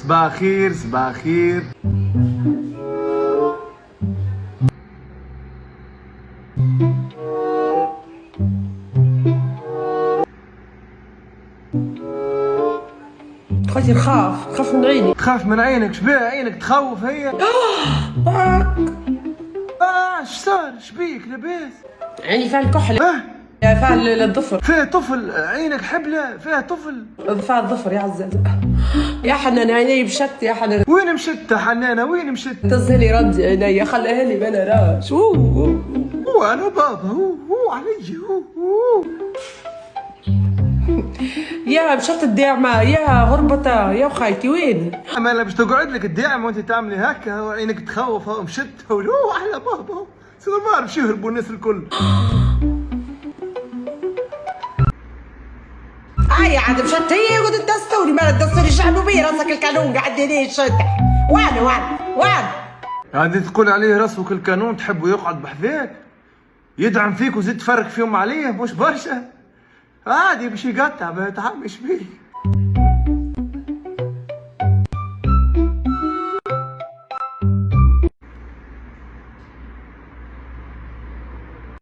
صباح خير صباح خير. خوتي نخاف من عيني. تخاف من عينك؟ شبيه عينك تخوف هي؟ شصار شبيك لاباس؟ عيني فيها الكحلة. فيها الظفر. فيها طفل؟ عينك حبلة فيها طفل؟ فيها الظفر يا عزازة. يا حنان عيني مشت يا حنان. وين مشت حنانة وين مشت؟ تزهلي ردي عيني خليها لي بلا راش. هو انا بابا هو علي هو. يا مشت الدعمة يا هربطة يا وخايتي وين؟ اما انا باش تقعد لك الدعم وانت تعملي هكا وعينك تخوف هو مشت هو على بابا سير ما عرفش يهربوا الناس الكل. هاي عاد مشت هي قد تدستوري ما تدستوري شعبوا بي راسك القانون قاعد ليه شتح. وين هذه تقول عليه راسك القانون تحبه يقعد بحذاك يدعم فيك وزيد تفرق فيهم عليه مش برشا عادي باش يقطع ما تعمش بيه.